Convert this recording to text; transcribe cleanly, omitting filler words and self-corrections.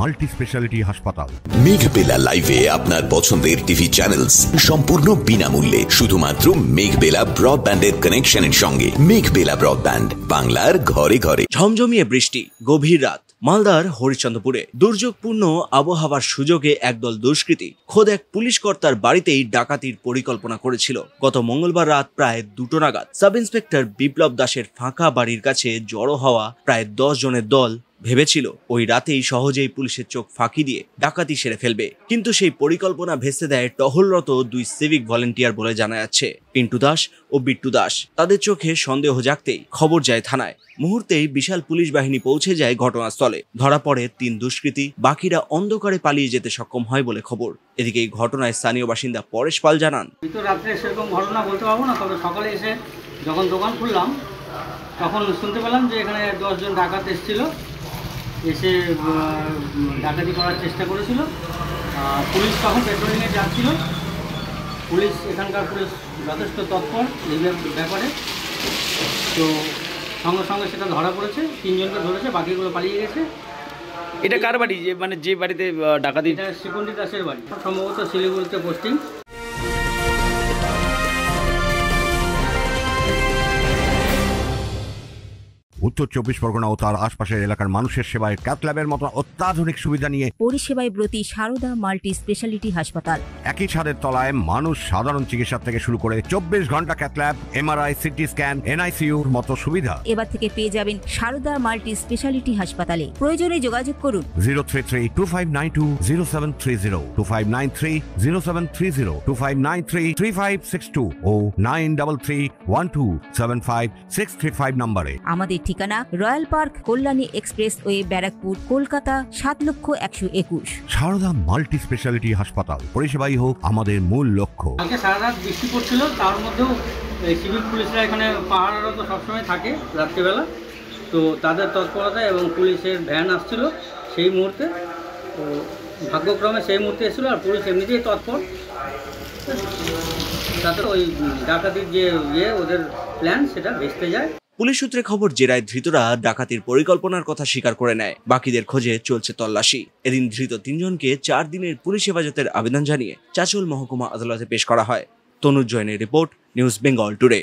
Multi speciality হাসপাতাল। মেঘবেলা লাইভে আপনার পছন্দের টিভি চ্যানেলস সম্পূর্ণ বিনামূল্যে, শুধুমাত্র মেঘবেলা ব্রডব্যান্ডের কানেকশনের সঙ্গে। মেঘবেলা ব্রডব্যান্ড, বাংলার ঘরে ঘরে। ঝমঝমিয়ে বৃষ্টি, গভীর রাত, মালদার হরিশ্চন্দ্রপুরে দুর্যোগপূর্ণ আবহাওয়ার সুযোগে একদল দুষ্কৃতী খোদ এক পুলিশ কর্তার বাড়িতেই ডাকাতির পরিকল্পনা করেছিল। গত মঙ্গলবার রাত প্রায় 2টো নাগাদ সাব ইন্সপেক্টর বিপ্লব দাসের ফাঁকা বাড়ির কাছে জড়ো হওয়া প্রায় 10 জনের দল ভেবেছিল ওই রাতেই সহজেই পুলিশের চোখ ফাঁকি দিয়ে ডাকাতি সেরে ফেলবে, কিন্তু সেই পরিকল্পনা ভেস্তে দেয় টহলরত 2 সিভিক ভলেন্টিয়ার বলে জানা যাচ্ছে, পিন্টু দাস ও বিট্টু দাস। তাদের চোখে সন্দেহ জাগতেই খবর যায় থানায়। মুহূর্তেই বিশাল পুলিশ বাহিনী পৌঁছে যায় ঘটনাস্থলে। ধরা পড়ে 3 দুষ্কৃতী, বাকিরা অন্ধকারে পালিয়ে যেতে সক্ষম হয় বলে খবর। এদিকে এই ঘটনায় স্থানীয় বাসিন্দা পরেশ পাল জানান, রাত্রে সেরকম ঘটনা বলতে পারবো না, তবে সকালে এসে যখন দোকান খুললাম তখন শুনতে পেলাম যে এখানে 10 জন ডাকাত এসেছিল, এসে ডাকাতি করার চেষ্টা করেছিল। পুলিশ তখন পেট্রোলিংয়ে যাচ্ছিল। এখানকার পুলিশ যথেষ্ট তৎপর এই ব্যাপারে, তো সঙ্গে সঙ্গে সেটা ধরা পড়েছে। 3 জনকে ধরেছে, বাকিগুলো পালিয়ে গেছে। এটা কার বাড়ি, যে বাড়িতে ডাকাতি? এটা শিকুন্ডি দাসের বাড়ি, সম্ভবত শিলিগুড়িতে পোস্টিং। উত্তর 24 পরগনা ও তার আশপাশের এলাকার মানুষের সেবায় ক্যাথ ল্যাবের মতো অত্যাধুনিক সুবিধা নিয়ে পরিষেবায় ব্রতী সারদা মাল্টি স্পেশালিটি হাসপাতাল। একই ছাদের তলায় মানুষ সাধারণ চিকিৎসা থেকে শুরু করে 24 ঘন্টা cath lab, MRI, CT scan, এনআইসিইউর মতো সুবিধা এবার থেকে পেয়ে যাবেন সারদা মাল্টি স্পেশালিটি হাসপাতালে। প্রয়োজনে যোগাযোগ করুন 033-2592-0730, 2593-0730, 2593-3562 ও 9331275635 নম্বরে। আমাদের ঠিকানা Royal Park, Kalyani express way, Barrackpore, Kolkata 7,01,21। Sarada multi speciality হাসপাতাল, পরিষেবাই হোক আমাদের মূল লক্ষ্য। কালকে সারা রাত বৃষ্টি পড়ছিল, তার মধ্যেও সিভিক পুলিশরা এখানে পাহারারত সবসময় থাকে রাত্রিবেলা, তো তাদের তৎপরতা এবং পুলিশের ভ্যান আসছিল সেই মুহূর্তে, তো ভাগ্যক্রমে সেই মুহূর্তে এসেছিল। আর পুলিশ এমনিতেই তৎপর, তাতে ওই ডাকাতির যে ওদের প্ল্যান সেটা ভেস্তে যায়। পুলিশ সূত্রে খবর, জেরায় ধৃতরা ডাকাতির পরিকল্পনার কথা স্বীকার করে নেয়। বাকিদের খোঁজে চলছে তল্লাশি। এদিন ধৃত 3 জনকে 4 দিনের পুলিশ হেফাজতের আবেদন জানিয়ে চাঁচল মহকুমা আদালতে পেশ করা হয়। তনুজ জৈনের রিপোর্ট, নিউজ বেঙ্গল টুডে।